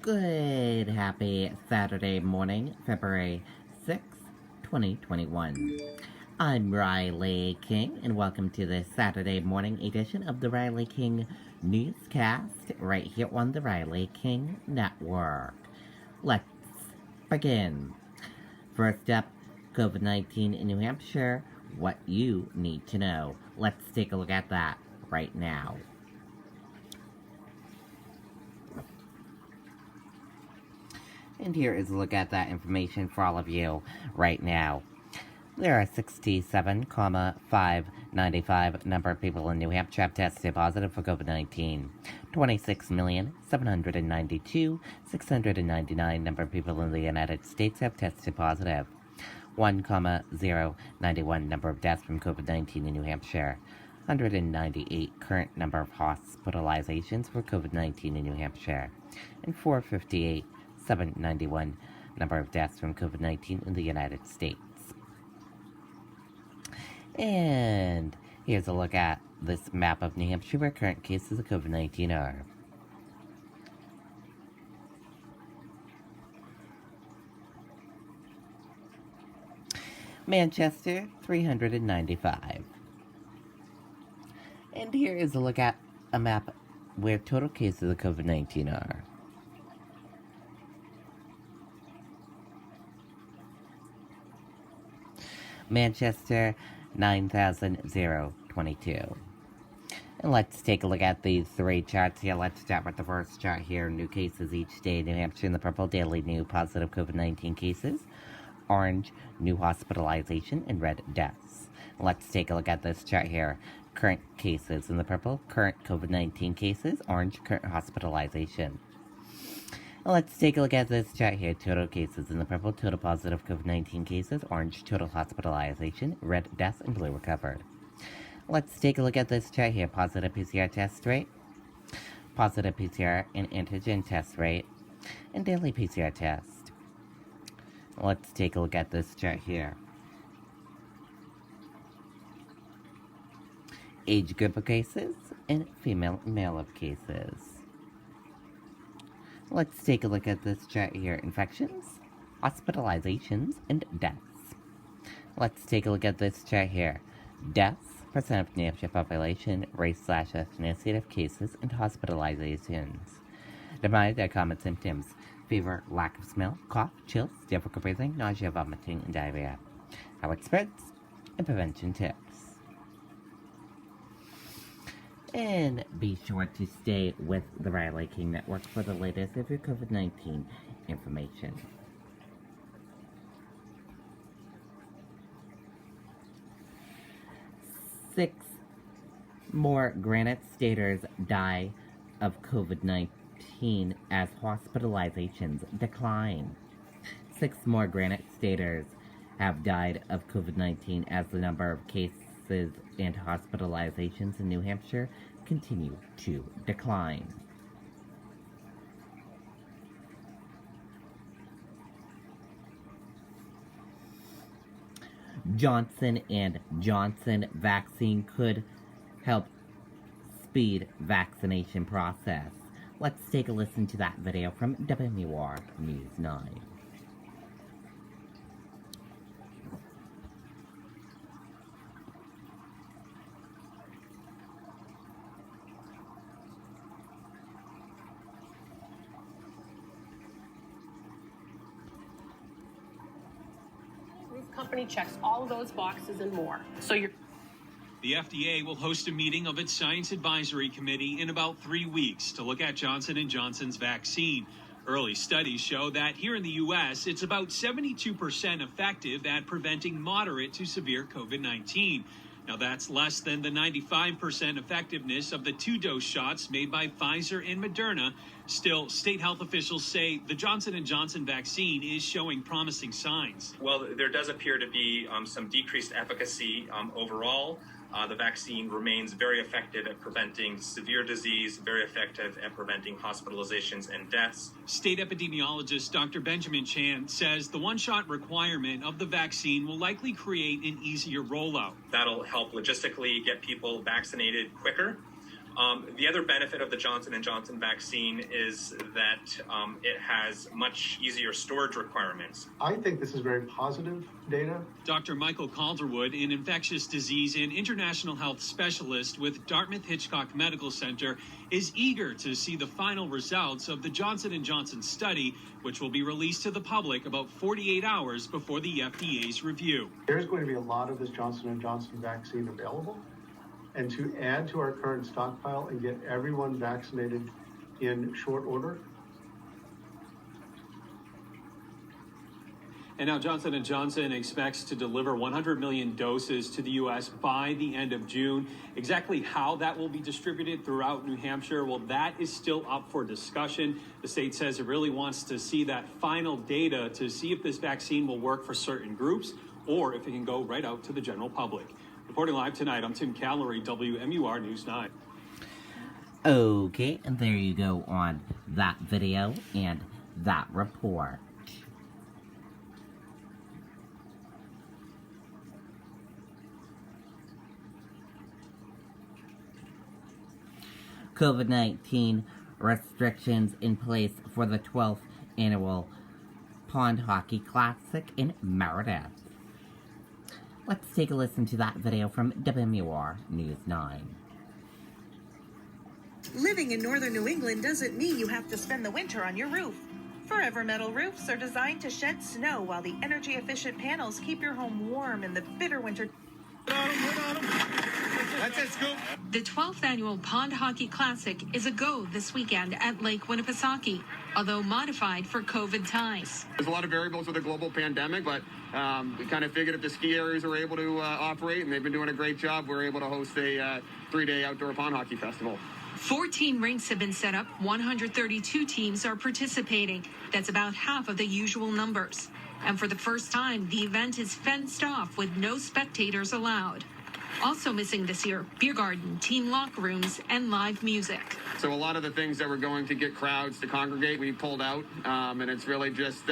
Good, happy Saturday morning, February 6th, 2021. I'm Riley King, and welcome to the Saturday morning edition of the Riley King Newscast, right here on the Riley King Network. Let's begin. First up, COVID-19 in New Hampshire, what you need to know. Let's take a look at that right now. And here is a look at that information for all of you right now. There are 67,595 number of people in New Hampshire have tested positive for COVID-19. 26,792,699 number of people in the United States have tested positive. 1,091 number of deaths from COVID-19 in New Hampshire. 198 current number of hospitalizations for COVID-19 in New Hampshire. And 791 number of deaths from COVID-19 in the United States. And here's a look at this map of New Hampshire where current cases of COVID-19 are. Manchester, 395. And here is a look at a map where total cases of COVID-19 are. Manchester, 9,022. And let's take a look at these three charts here. Let's start with the first chart here. New cases each day in New Hampshire in the purple. Daily new positive COVID-19 cases. Orange, new hospitalization, and red deaths. Let's take a look at this chart here. Current cases in the purple. Current COVID-19 cases. Orange, current hospitalization. Let's take a look at this chart here. Total cases in the purple, total positive COVID-19 cases, orange total hospitalization, red deaths, and blue recovered. Let's take a look at this chart here. Positive PCR test rate, positive PCR and antigen test rate, and daily PCR test. Let's take a look at this chart here. Age group of cases and female and male of cases. Let's take a look at this chart here. Infections, hospitalizations, and deaths. Let's take a look at this chart here. Deaths, percent of New Hampshire population, race/ethnicity of cases, and hospitalizations. Divided by common symptoms: fever, lack of smell, cough, chills, difficult breathing, nausea, vomiting, and diarrhea. How it spreads, and prevention tips. And be sure to stay with the Riley King Network for the latest of your COVID-19 information. 6 more Granite Staters die of COVID-19 as hospitalizations decline. 6 more Granite Staters have died of COVID-19 as the number of cases and hospitalizations in New Hampshire continue to decline. Johnson & Johnson vaccine could help speed vaccination process. Let's take a listen to that video from WMUR News 9. Company checks all of those boxes and more. The FDA will host a meeting of its Science Advisory Committee in about 3 weeks to look at Johnson & Johnson's vaccine. Early studies show that here in the U.S., it's about 72% effective at preventing moderate to severe COVID-19. Now, that's less than the 95% effectiveness of the 2-dose shots made by Pfizer and Moderna. Still, state health officials say the Johnson & Johnson vaccine is showing promising signs. Well, there does appear to be some decreased efficacy overall. The vaccine remains very effective at preventing severe disease, very effective at preventing hospitalizations and deaths. State epidemiologist Dr. Benjamin Chan says the one-shot requirement of the vaccine will likely create an easier rollout. That'll help logistically get people vaccinated quicker. The other benefit of the Johnson & Johnson vaccine is that it has much easier storage requirements. I think this is very positive data. Dr. Michael Calderwood, an infectious disease and international health specialist with Dartmouth Hitchcock Medical Center, is eager to see the final results of the Johnson & Johnson study, which will be released to the public about 48 hours before the FDA's review. There's going to be a lot of this Johnson & Johnson vaccine available. And to add to our current stockpile and get everyone vaccinated in short order. And now Johnson & Johnson expects to deliver 100 million doses to the U.S. by the end of June. Exactly how that will be distributed throughout New Hampshire, well, that is still up for discussion. The state says it really wants to see that final data to see if this vaccine will work for certain groups or if it can go right out to the general public. Reporting live tonight, I'm Tim Callery, WMUR News 9. Okay, and there you go on that video and that report. COVID-19 restrictions in place for the 12th annual Pond Hockey Classic in Meredith. Let's take a listen to that video from WMUR News 9. Living in northern New England doesn't mean you have to spend the winter on your roof. Forever Metal roofs are designed to shed snow while the energy-efficient panels keep your home warm in the bitter winter. That's it, Scoop. The 12th annual Pond Hockey Classic is a go this weekend at Lake Winnipesaukee, although modified for COVID times. There's a lot of variables with the global pandemic, but we kind of figured if the ski areas were able to operate, and they've been doing a great job, we're able to host a 3-day outdoor pond hockey festival. 14 rinks have been set up. 132 teams are participating. That's about half of the usual numbers. And for the first time, the event is fenced off with no spectators allowed. Also missing this year, beer garden, team locker rooms, and live music. So a lot of the things that were going to get crowds to congregate, we pulled out, and it's really just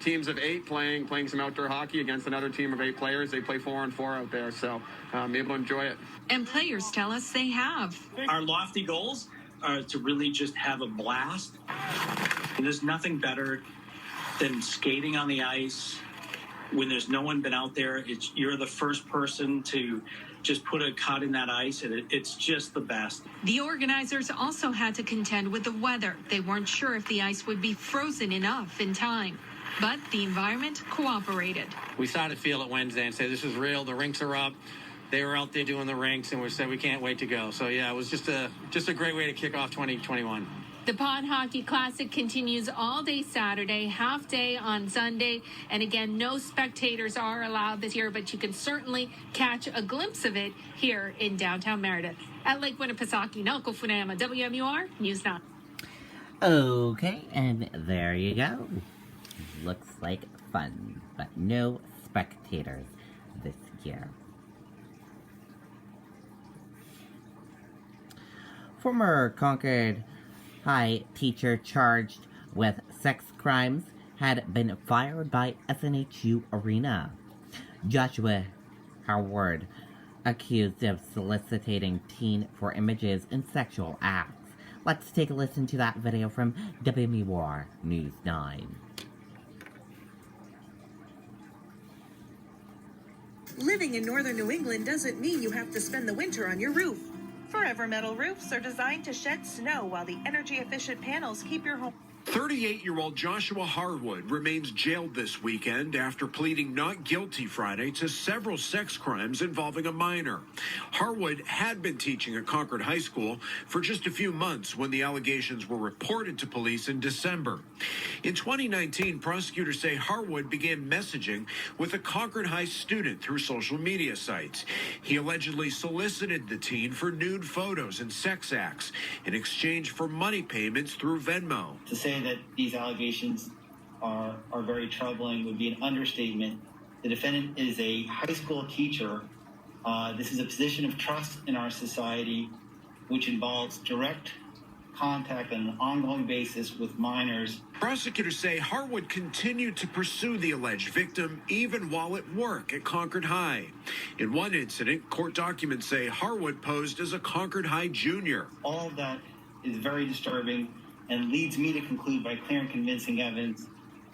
teams of 8 playing some outdoor hockey against another team of 8 players. They play 4-on-4 out there, so able to enjoy it. And players tell us they have. Our lofty goals are to really just have a blast. And there's nothing better than skating on the ice when there's no one been out there. You're the first person to just put a cut in that ice, and it's just the best. The organizers also had to contend with the weather. They weren't sure if the ice would be frozen enough in time, but the environment cooperated. We started to feel it Wednesday and said, this is real, the rinks are up. They were out there doing the rinks, and we said we can't wait to go. So yeah, it was just a great way to kick off 2021. The Pond Hockey Classic continues all day Saturday, half day on Sunday. And again, no spectators are allowed this year, but you can certainly catch a glimpse of it here in downtown Meredith. At Lake Winnipesaukee, Nalko Funama, WMUR News 9. Okay, and there you go. Looks like fun, but no spectators this year. Former Concord High teacher charged with sex crimes had been fired by SNHU Arena. Joshua Howard, accused of soliciting teen for images and sexual acts. Let's take a listen to that video from WMUR News 9. Living in northern New England doesn't mean you have to spend the winter on your roof. Forever Metal roofs are designed to shed snow while the energy-efficient panels keep your home. 38-year-old Joshua Harwood remains jailed this weekend after pleading not guilty Friday to several sex crimes involving a minor. Harwood had been teaching at Concord High School for just a few months when the allegations were reported to police in December. In 2019, prosecutors say Harwood began messaging with a Concord High student through social media sites. He allegedly solicited the teen for nude photos and sex acts in exchange for money payments through Venmo. To say that these allegations are very troubling would be an understatement. The defendant is a high school teacher. This is a position of trust in our society, which involves direct contact on an ongoing basis with minors. Prosecutors say Harwood continued to pursue the alleged victim even while at work at Concord High. In one incident, court documents say Harwood posed as a Concord High junior. All of that is very disturbing and leads me to conclude by clear and convincing evidence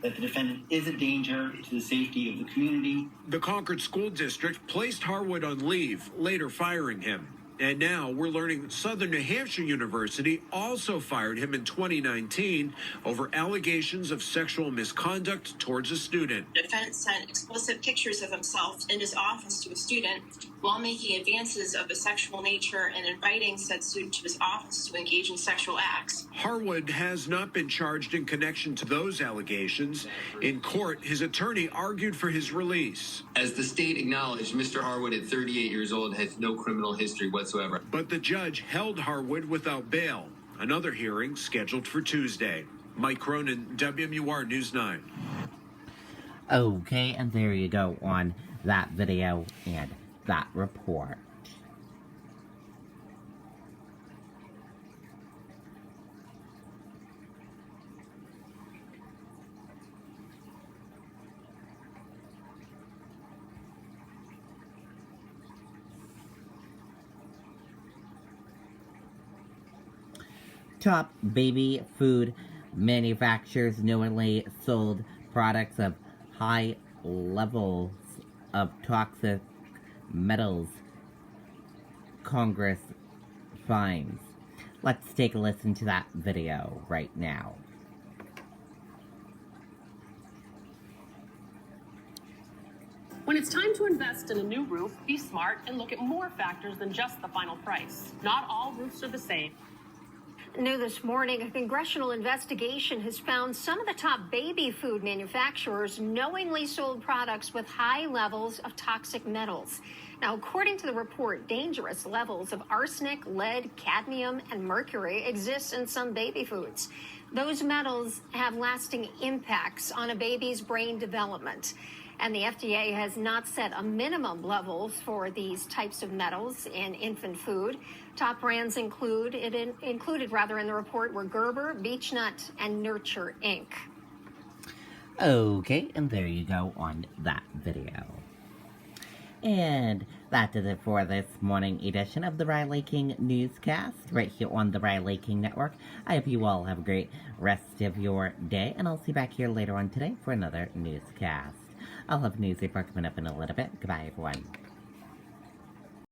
that the defendant is a danger to the safety of the community. The Concord School District placed Harwood on leave, later firing him. And now we're learning Southern New Hampshire University also fired him in 2019 over allegations of sexual misconduct towards a student. The defendant sent explicit pictures of himself in his office to a student while making advances of a sexual nature and inviting said student to his office to engage in sexual acts. Harwood has not been charged in connection to those allegations. In court, his attorney argued for his release. As the state acknowledged, Mr. Harwood, at 38 years old, has no criminal history whatsoever. But the judge held Harwood without bail. Another hearing scheduled for Tuesday. Mike Cronin, WMUR News 9. Okay, and there you go on that video and that report. Top baby food manufacturers knowingly sold products of high levels of toxic metals. Congress finds. Let's take a listen to that video right now. When it's time to invest in a new roof, be smart and look at more factors than just the final price. Not all roofs are the same. New this morning, a congressional investigation has found some of the top baby food manufacturers knowingly sold products with high levels of toxic metals. Now, according to the report, dangerous levels of arsenic, lead, cadmium, and mercury exist in some baby foods. Those metals have lasting impacts on a baby's brain development. And the FDA has not set a minimum levels for these types of metals in infant food. Top brands included in the report were Gerber, Beechnut, and Nurture Inc. Okay, and there you go on that video. And that does it for this morning edition of the Riley King Newscast, right here on the Riley King Network. I hope you all have a great rest of your day, and I'll see you back here later on today for another newscast. I'll have news report coming up in a little bit. Goodbye, everyone.